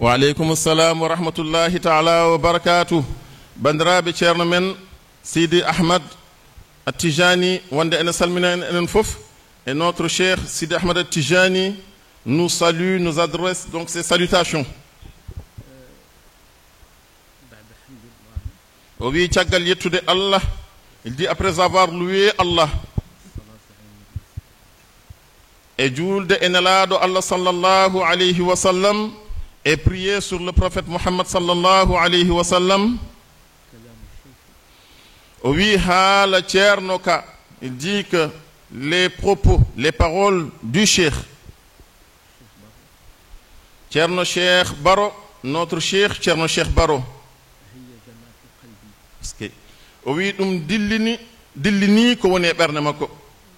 وعليكم السلام ورحمة الله تعالى وبركاته. بندرابي تشيرمان سيدي أحمد التجاني وند أنا سلمنا نفوف. Et notre cher Sidi Ahmed Tijani nous salue, nous adresse donc ses salutations. Oui, tchagal yetude Allah. Il dit après avoir loué Allah. Et julde enelado Allah sallallahu alayhi wa sallam et prier sur le prophète Muhammad sallallahu alayhi wa sallam. Oui, hala tchernoka. Il dit que les propos, les paroles du Cheikh Tcherno Cheikh Baro, notre Cheikh Tcherno Cheikh Baro. Oui, dillini ko woni berne makko.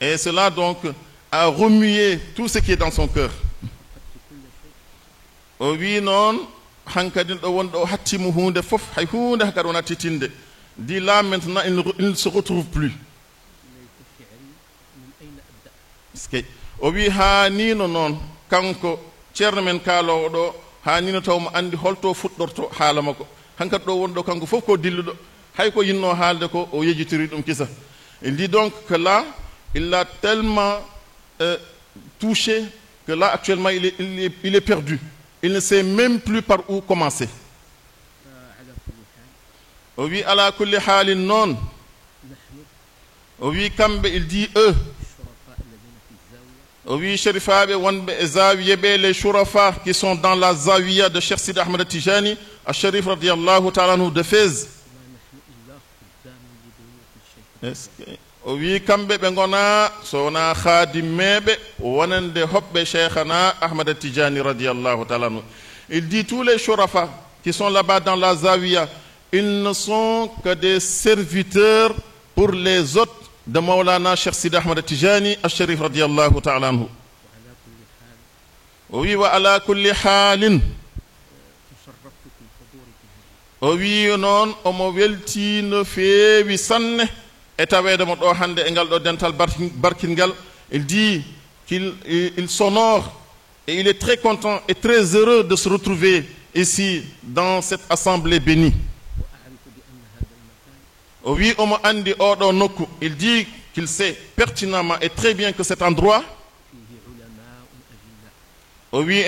Et cela donc a remué tout ce qui est dans son cœur. Oui, non, hankadin do wondo hattimu hunde fof hay hunde hakadona titinde. Dit là maintenant il ne se retrouve plus. O wi ha nino noon kanko ceerno men kaalowo ɗo ha nino tawmo andi holto fuɗɗorto haala makko hankkadi ɗo wonɗo kanko fof ko dilluɗo hay ko yinno haalde ko o yejitiri ɗum kisa. Il dit donc que là il a tellement touché que là actuellement il est perdu, il ne sait même plus par où commencer. O wi ala kulli halin noon o wi kamɓe il dit eux. Oui, Sherifabe, Wanbe, Zawiye, les Shurafa qui sont dans la Zawiya de Cheikh Sidi Ahmed Tijani, à Sherif radiallahu ta'ala de Fez. Oui, Kambe Bengona, Sona Khadimebe, Wanende Hobbe Cheikhana Ahmed Tijani radiallahu ta'ala. Il dit tous les Shurafa qui sont là-bas dans la Zawiya, ils ne sont que des serviteurs pour les autres de Maulana Cheikh Sidi Ahmed Tijani al-Sharif radiyallahu ta'ala anhu. Oui, wa ala kulli halin. Oui, non, omo welti no feewi sanne e tawede mo do hande e ngal do dental barkingal. Il dit qu'il s'honore et il est très content et très heureux de se retrouver ici dans cette assemblée bénie. Oui, omo andi odo nokku. Il dit qu'il sait pertinemment et très bien que cet endroit, oui,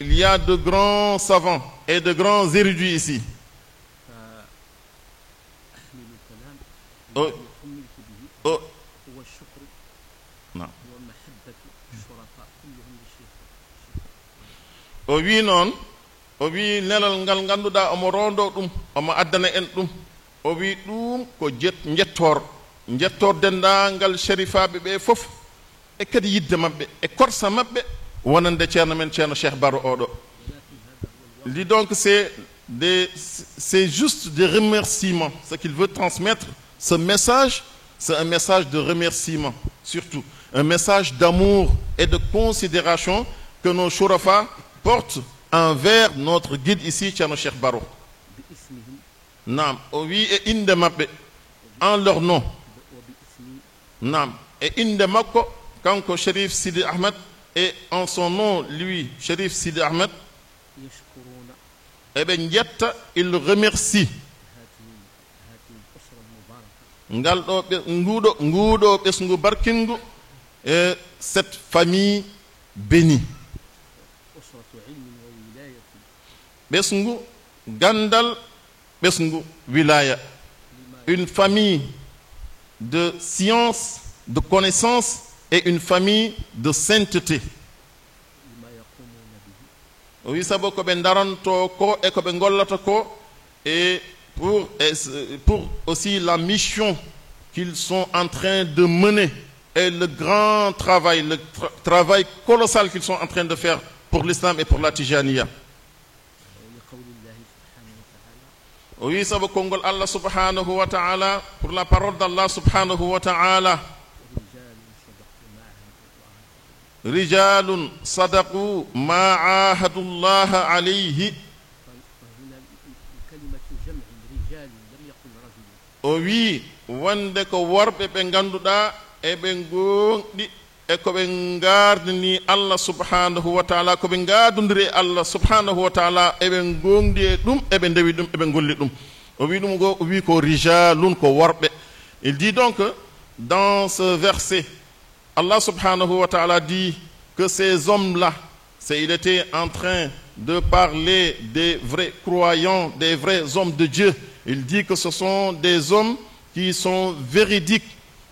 il y a de grands savants et de grands érudits ici. Oh. Oh. Non. Oui, non. O wi nelal ngal ganduɗa omo rondo ɗum omo addana en ɗum o wi ɗum ko jettor dendagal shérifaɓe ɓe fof e kadi yidde mabɓe e korsa mabɓe wonande ceerno men ceerno Cheikh Baro oɗo. Il dit donc c'est juste des remerciements. Ce qu'il veut transmettre, ce message, c'est un message de remerciement, surtout un message d'amour et de considération que nos shurafa portent envers notre guide ici, Tcherno Cheikh Baro. Nam, oui, et inde mabbe, en leur nom. Nam, et inde makko, kanko Sherif Sidi Ahmed, et en son nom, lui, Sherif Sidi Ahmed, et ben yetta, il remercie. Ngaldo ngudo besngu barkingu, et cette famille bénie. Besngu Gandal Besngu Wilaya, une famille de science, de connaissance et une famille de sainteté. Oui, ça ko ben daranto ko e ko ben gollata ko et pour aussi la mission qu'ils sont en train de mener et le grand travail, le travail colossal qu'ils sont en train de faire pour l'islam et pour la Tijaniya. Oui, ça veut Kongol Allah subhanahu wa ta'ala, pour la parole d'Allah subhanahu wa ta'ala. Rijalun sadaqu ma'ahadullah alayhi. Oui, wande ko worbe be ganduda e be ngondi e ko ɓe ngardini Allah subhanahu wa ta'ala ko ɓe ngadodiri Allah subhanahu wa ta'ala eɓe gondi e ɗum eɓe ndewi ɗum eɓe golli ɗum o wi ɗum go o wi ko rijalun ko worɓe. Il dit donc dans ce verset Allah subhanahu wa ta'ala dit que ces hommes-là, il était en train de parler des vrais croyants, des vrais hommes de Dieu. Il dit que ce sont des hommes qui sont véridiques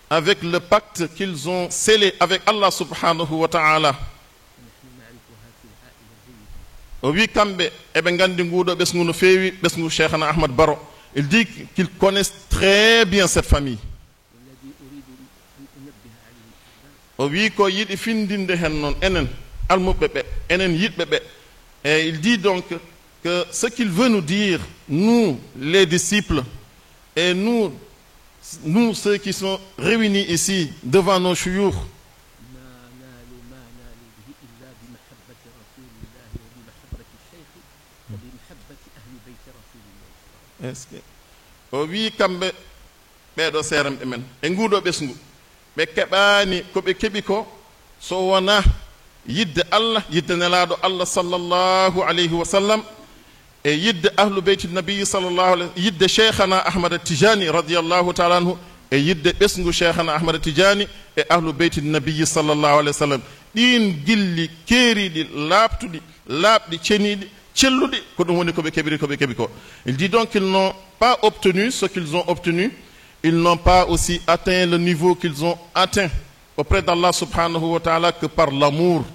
avec le pacte qu'ils ont scellé avec Allah subhanahu wa ta'ala. Il dit qu'ils connaissent très bien cette famille. Et il dit donc que ce qu'il veut nous dire, nous les disciples, et nous ceux qui sont réunis ici devant nos chouyours, est-ce que o wi kamɓe ɓeɗo seeramɓe men e nguuɗo ɓesngu ɓe keɓani ko ɓe keɓi ko so wona yidde Allah yidde nelaɗo Allah sallallahu alayhi wa sallam e yidde ahlu beyti nabi sallallahu alayhi yidde cheikhana ahmad tijani radiyallahu ta'ala anhu e yidde ɓesngu cheikhana ahmad tijani e ahlu beyti nabi sallallahu alayhi wa sallam ɗin gilli keeriɗi laabtuɗi laaɓɗi ceniɗi celluɗi ko ɗum woni ko ɓe keɓiri ko ɓe keɓi ko. Il dit donc qu'ils n'ont pas obtenu ce qu'ils ont obtenu, ils n'ont pas aussi atteint le niveau qu'ils ont atteint auprès d'Allah subhanahu wa ta'ala que par l'amour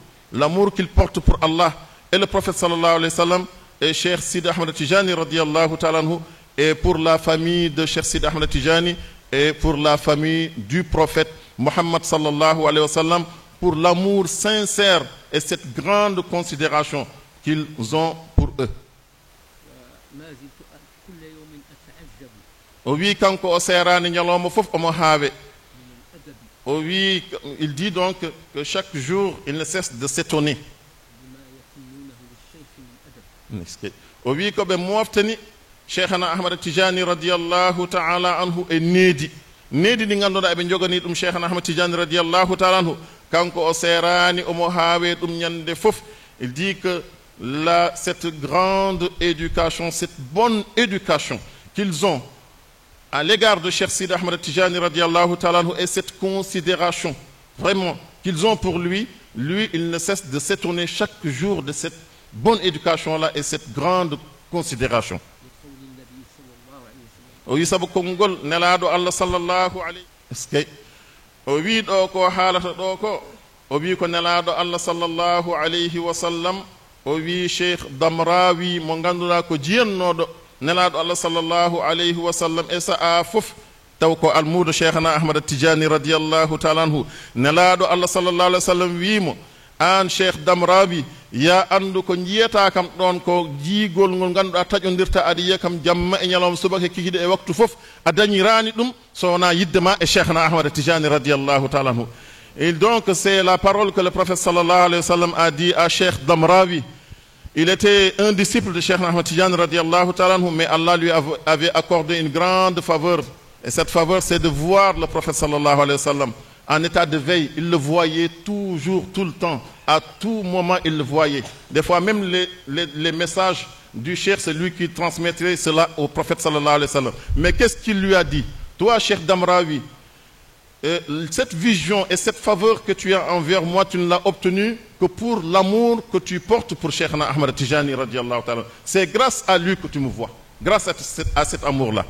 qu'ils portent pour Allah et le prophète sallallahu alayhi wa sallam et Cheikh Sidi Ahmed Tijani radiyallahu ta'ala anhu, et pour la famille de Cheikh Sidi Ahmed Tijani et pour la famille du prophète Muhammad sallallahu alayhi wa sallam, pour l'amour sincère et cette grande considération qu'ils ont pour eux. Oui, il dit donc que chaque jour il ne cesse de s'étonner. Oui, comme moftani Cheikhana Ahmad Tijani radiyallahu ta'ala anhu e nedi di ganduɗa eɓe jogani ɗum Cheikhana Ahmad Tijani radiyallahu ta'ala anhu kanko o serani omo hawe ɗum ñande fof. Il dit que cette grande éducation, cette bonne éducation qu'ils ont à l'égard de Cheikh Sidi Ahmed Tijani radiallahu ta'ala anhu, et cette considération vraiment qu'ils ont pour lui, il ne cesse de s'étonner chaque jour de cette bonne éducation-là et cette grande considération. Oui, sabu kongol nelado Allah sallallahu alayhi wa o wi ɗo ko haalata ɗo ko o wi ko nelado Allah sallallahu alayhi wa sallam o wi Cheikh Damrawi mo ganduɗa ko jiyannoɗo nelaɗo Allah sallallahu alayhi wa sallam e sa'a fof taw ko almudo Cheikhana Ahmad Tijani radiyallahu ta'ala anhu nelaɗo Allah sallallahu alayhi wa sallam wimo an Cheikh Damrawi ya andu ko jiyata kam ɗon ko jiigol ngol ganduɗa taƴodirta aɗa yiya kam jamma e ñalawma subaka kikiɗe e waktu fof a dañirani ɗum so wona yiddema e Cheikhana Ahmad Tijani radiyallahu ta'ala anhu. Et donc c'est la parole que le prophète sallallahu alayhi wa sallam a dit à Cheikh Damrawi. Il était un disciple de Cheikh Ahmad Tijani radiyallahu ta'ala anhu, mais Allah lui avait accordé une grande faveur. Et cette faveur, c'est de voir le prophète sallallahu alayhi wa sallam en état de veille. Il le voyait toujours, tout le temps. À tout moment, il le voyait. Des fois, même les messages du Cheikh, c'est lui qui transmettrait cela au prophète sallallahu alayhi wa sallam. Mais qu'est-ce qu'il lui a dit? Toi, Cheikh Damrawi, cette vision et cette faveur que tu as envers moi, tu ne l'as obtenue que pour l'amour que tu portes pour Cheikhna Ahmad Tijani radiyallahu ta'ala. C'est grâce à lui que tu me vois, grâce à cet amour-là.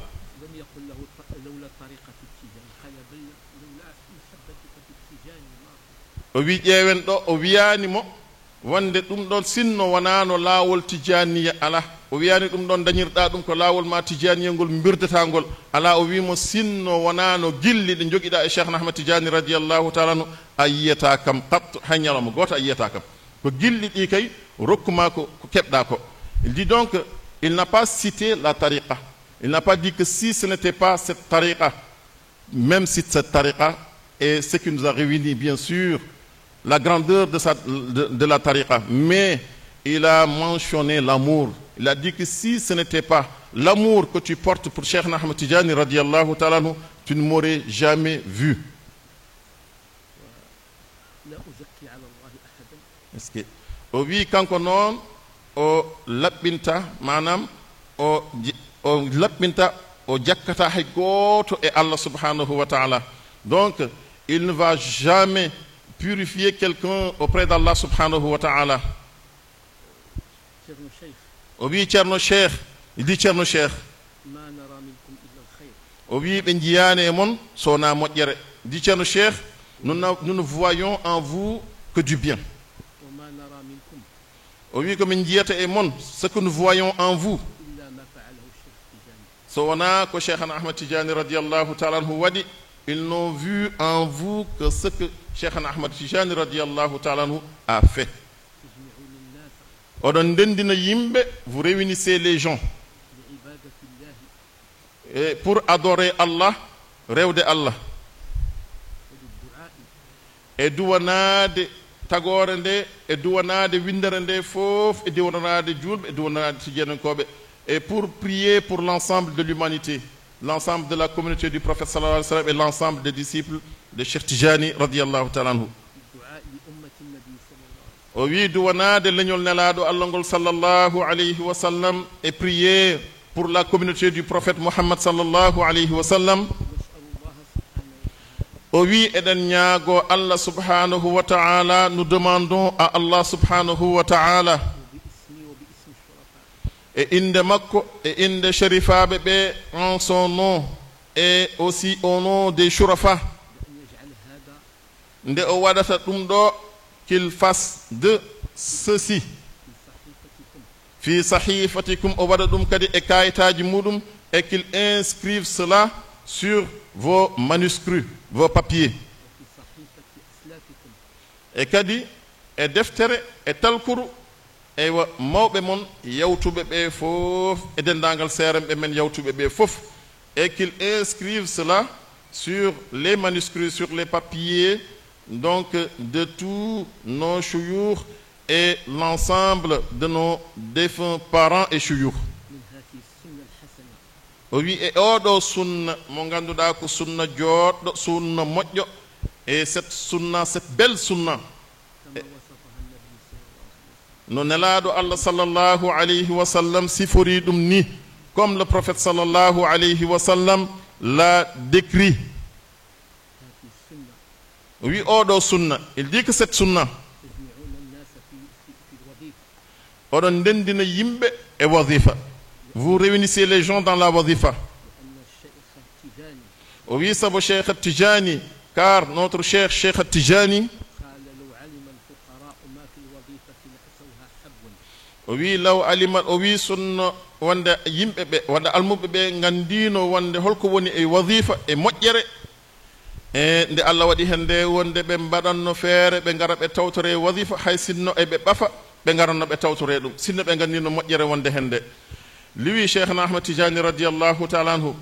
O wi ƴeewen ɗo o wiyani mo wonde ɗum ɗon sinno wonano laawol tijaniya ala o wiyani ɗum ɗon dañirɗa ɗum ko laawol ma tijaniya ngol birdetagol ala o wimo sinno wonano gilli ɗe joguiɗa e Cheikhna Ahmad Tijani radiyallahu ta'ala anhu a yiyata kam qattu hay ñalawma goto a yiyata kam ko gilli ɗi kay rokkuma ko keɓɗa ko. Il dit donc il n'a pas cité la tariqa, il n'a pas dit que si ce n'était pas cette tariqa, même si cette tariqa est ce qui nous a réunis bien sûr, la grandeur de la tariqa, mais il a mentionné l'amour. Il a dit que si ce n'était pas l'amour que tu portes pour Cheikh Ahmad Tijani radiyallahu ta'ala anhu, tu ne m'aurais jamais vu. est-ce que o wi kanko noon o laɓɓinta manam o laɓɓinta o jakkata hay gooto e Allah subhanahu wa ta'ala. Donc il ne va jamais purifier quelqu'un auprès d'Allah subhanahu wa ta'ala. O wi Ceerno Cheikh, il dit Ceerno Cheikh, o wi ɓe jiyani e mon sowona moƴƴere. Dit Ceerno Cheikh, nous ne voyons en vous que du bien. O wi ko min jiyata e mon, ce que nous voyons en vous, so wona ko Cheikhana Ahmad Tidiane radiallahu ta'ala anhu waɗi, ils n'ont vu en vous que ce que Cheikhana Ahmad Tidiane radiallahu ta'ala anhu a fait. Oɗon ndendina yimɓe, vous réunissez les gens et pour adorer Allah, rewde Allah, e duwanade tagore nde, e duwanade windere nde fof, e duwanade julɓe, e duwanade tijankoɓe, et pour prier pour l'ensemble de l'humanité, l'ensemble de la communauté du prophète sallallahu alayhi wa sallam et l'ensemble des disciples de Cheikh Tijani radiallahu ta'ala anhu. O wi duwanade leñol nelaɗo Allah ngol sallallahu alayhi wa sallam et prier pour la communauté du prophète Muhammad sallallahu alayhi wa sallam. O wi eɗen ñaago Allah subhanahu wa ta'ala, nous demandons à Allah subhanahu wa ta'ala et inde makko e inde sharifaɓe ɓe en son nom et aussi au nom des shurafa, nde o waɗata ɗum ɗo, qu'il fasse de ceci fi sahifatikum, o waɗa ɗum kadi e kayitaji muɗum, et qu'il inscrive cela sur vos manuscrits, vos papiers, e kadi e deftere e talkuru eywa mawɓe mon yawtuɓe ɓe fof e dendagal seeremɓe men yawtuɓe ɓe fof, et qu'il inscrive cela sur les manuscrits, sur les papiers, donc de tous nos chouyours et l'ensemble de nos défunts parents et chouyours. O wi e oɗo sunna mo ganduɗa ko sunna joɗɗo, sunna moƴƴo, et cette sunna, cette belle sunna, no nelaɗo Allah sallallahu alayhi wa sallam sifori ɗum ni, comme le prophète sallallahu alayhi wa sallam l'a décrit. Oui, oɗo sunna, il dit que cette sunna oɗon ndendina yimɓe e wazifa, vous réunissez les gens dans la wazifa. Oui, sabo Cheikh Tijani, car notre cher Cheikh Tijani, oui, law alimat, oui, sunna wonde yimɓe ɓe, wonde almuɓe ɓe gandino wonde holko woni e wazifa e moƴƴere, e nde Allah waɗi hen nde wonde ɓe mbaɗanno feere ɓe ngara ɓe tawtore wazifa, hay sinno e ɓe ɓafa ɓe ngaranno ɓe tawtore ɗum, sinno ɓe gandino moƴƴere wonde hen nde. Lui, Cheikh Ahmad Tijani radiallahu ta'ala anhu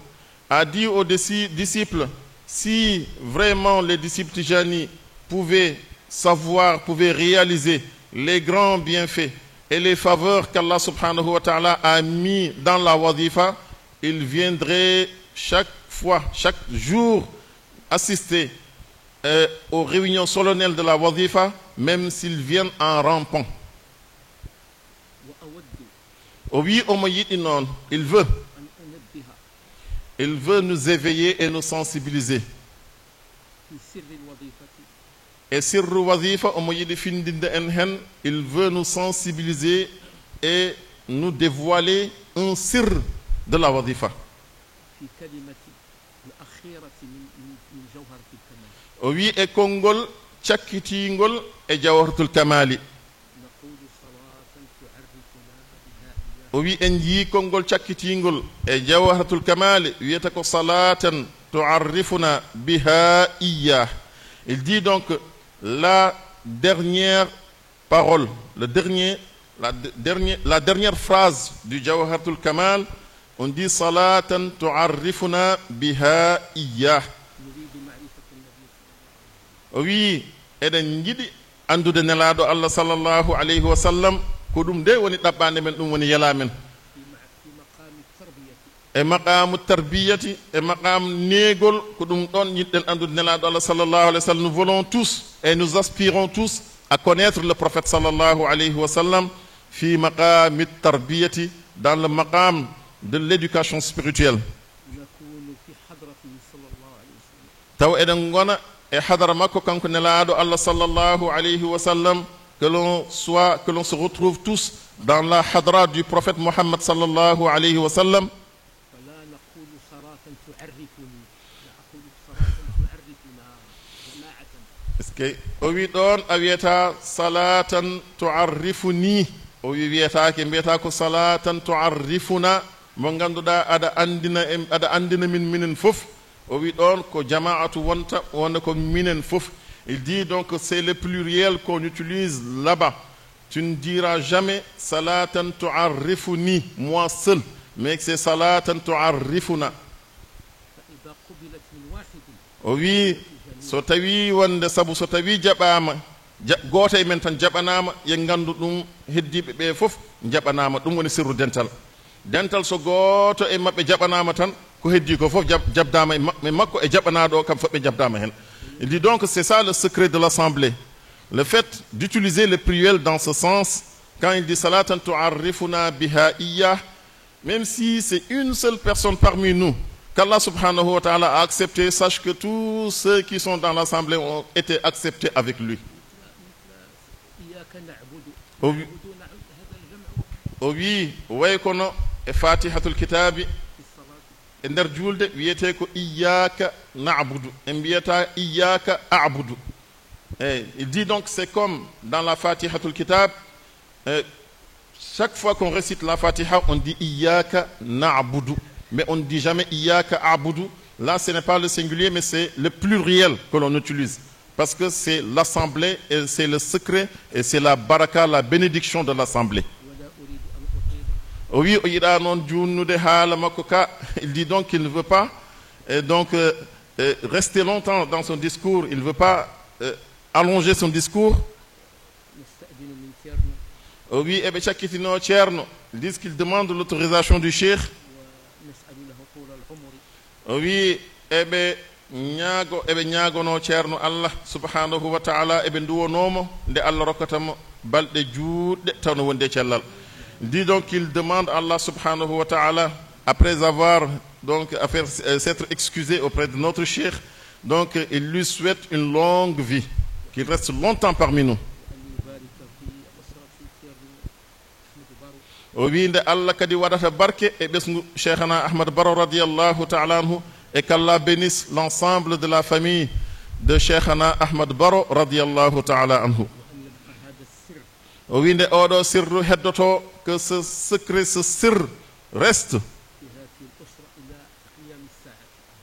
a dit aux disciples, si vraiment les disciples Tijani pouvaient savoir, pouvaient réaliser les grands bienfaits et les faveurs qu'Allah subhanahu wa ta'ala a mis dans la wazifa, ils viendraient chaque fois, chaque jour assister aux réunions solennelles de la wazifa, même s'ils viennent en rampant. Oui, il veut nous éveiller et nous sensibiliser. Et sirru wazifa omo yiɗi findinde en hen, il veut nous sensibiliser et nous dévoiler un sir de la wazifa. Oui, e konngol cakkitingol e jawharatul kamali. Oui, en yi konngol cakkitingol e jawharatul kamali wiyata ko salatan tu'arrifuna biha iyyah. Il dit donc la dernière parole, la dernière phrase du Jawharatul Kamal, on dit salatan tu'arrifuna biha iyyah. Oui, eden jiɗi andude nelaɗo Allah sallallahu alayhi wa sallam, ko ɗum de woni ɗaɓɓande men, ɗum woni yala men. e maqamu tarbiyati e maqam negol ko dum don yidden andude nelaado Allah sallallahu alayhi wa sallam. Nous voulons tous et nous aspirons tous à connaître le prophète sallallahu alayhi wa sallam fi maqam tarbiyati, dans le maqam de l'éducation spirituelle. taw eden gona e hadara makko kanko nelaado Allah sallallahu alayhi wa sallam, que l'on se retrouve tous dans la hadra du prophète Mohammed sallallahu alayhi wa sallam. Est-ce que o wi ɗon a wiyata salatan tuarrifuni, o wi wiyatake mbiyata ko salatan tuarrifuna, mo ganduɗa aɗa andina minen fof. O wi ɗon ko jama'atu wonta wonde ko minen fof. Il dit donc que c'est le pluriel qu'on utilise là-bas. Tu ne diras jamais salatan tu'arrifuni, moi seul, mais que c'est salatan tu'arrifuna. Oui, so tawi wonde sabu so tawi jaɓama goto e men tan jaɓanama ye gandu ɗum heddiɓe ɓe fof jaɓanama. ɗum woni sirru dental so goto e mabɓe jaɓanama tan ko heddi ko fof jabdama e makko e jaɓanaɗo kam foɓɓe jabdama hen. Il dit donc c'est ça le secret de l'assemblée, le fait d'utiliser le pluriel dans ce sens. Quand il dit salatan tu'arrifuna biha iyyah, même si c'est une seule personne parmi nous qu'Allah subhanahu wa ta'ala a accepté, sache que tous ceux qui sont dans l'assemblée ont été acceptés avec lui. Oui, way kono e fatihatul kitabi e nder julde wiyete ko iyyaka na'budu e mbiyata iyyaka a'budu. Il dit donc c'est comme dans la fatihatul kitab, chaque fois qu'on récite la fatiha on dit iyyaka na'budu, mais on ne dit jamais iyyaka a'budu. Là ce n'est pas le singulier mais c'est le pluriel que l'on utilise, parce que c'est l'assemblée et c'est le secret et c'est la baraka, la bénédiction de l'assemblée. Oui, il dit donc qu'il ne veut pas rester longtemps dans son discours, il ne veut pas allonger son discours. Oui, ils disent qu'il demande l'autorisation du cheikh. Oui, ñaagono ceerno Allah subhanahu wa ta'ala ebe nduwonomo nde Allah rokkatamo balɗe juutɗe tawno wonde cellal. Il dit donc qu'il demande à Allah subhanahu wa ta'ala, après avoir donc s'être excusé auprès de notre cheikh, donc il lui souhaite une longue vie, qu'il reste longtemps parmi nous. O winde Allah kadi wadata barke e ɓesgu cheikhana Ahmad Baro radiyallahu ta'ala anhu, et qu'Allah bénisse l'ensemble de la famille de cheikhana Ahmad Baro radiyallahu ta'ala anhu. O winde oɗo sirru heddoto, que ce secret, ce sirr reste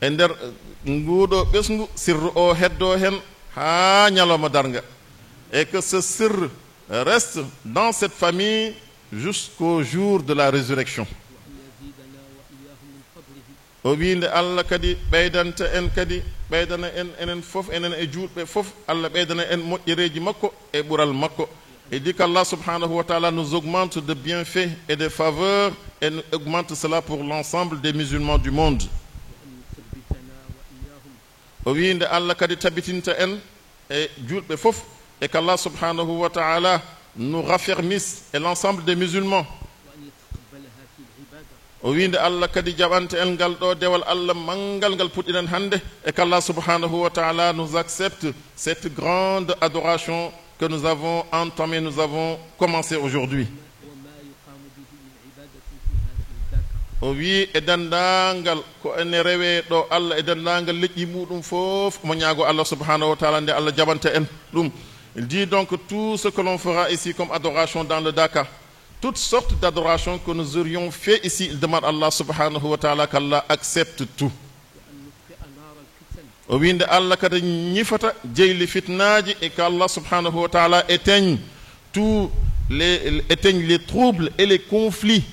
e nder nguɗo ɓesgu, sirru o heddo hen ha ñalawma darga, et que ce sirr reste dans cette famille jusqu'au jour de la résurrection. O winde Allah kadi ɓeydanta en kadi ɓeydana en enen fof enen e juutɓe fof, Allah ɓeydana en moƴƴereji makko e ɓural makko. Il dit qu'Allah subhanahu wa ta'ala nous augmente de bienfaits et de faveurs et nous augmente cela pour l'ensemble des musulmans du monde. O winde Allah kadi tabitinta en e julɓe fof, et qu'Allah subhanahu wa ta'ala nous raffermisse et l'ensemble des musulmans. O winde Allah kadi jaɓanta en ngal ɗo dewal Allah mangal ngal puɗɗiɗen hande, et qu'Allah subhanahu wa ta'ala nous accepte cette grande adoration que nous avons entamé, nous avons commencé aujourd'hui. Oui, e dendangal ko ene rewe ɗo Allah, e dendangal leƴƴi muɗum fof mo ñaago Allah subhanahu wa ta'ala nde Allah jaɓanta en ɗum. Il dit donc tout ce que l'on fera ici comme adoration dans le Dakar, toutes sortes d'adorations que nous aurions fait ici, il demande à Allah subhanahu wa ta'ala qu'Allah accepte tout. O winde Allah kadi ñifata jeyli fitnaji, et qu'Allah subhanahu wa ta'ala éteigne les troubles et les conflits.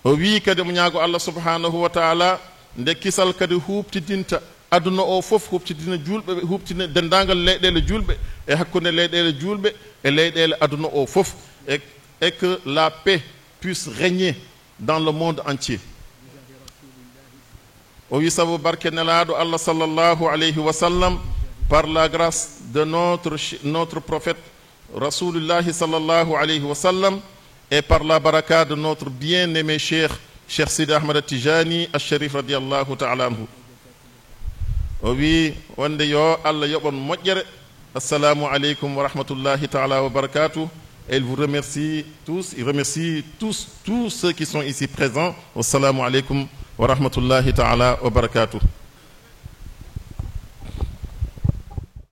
O wi kadi mo ñaago Allah subhanahu wa ta'ala nde kisal kadi huɓtidinta aduna o fof, huɓtidina julɓe, huɓtina dendagal leyɗele julɓe e hakkunde leyɗele julɓe e leyɗele aduna o fof, et que la paix puisse régner dans le monde entier. O wi sabu barke nelaɗo Allah sallallahu alayhi wa sallam, par la grâce de notre prophète Rasulullahi sallallahu alayhi wa sallam, et par la baraka de notre bien-aimé Cheikh Sidi Ahmad Tijani al-Sharif radiyallahu ta'ala anhu. O wi wonde yo Allah yoɓon moƴƴere. Assalamu alaikum wa rahmatullahi ta'ala wa barakatuh. Et il vous remercie tous, il remercie tous ceux qui sont ici présents. Assalamu alaikum wa rahmatullahi ta'ala wa barakatuh.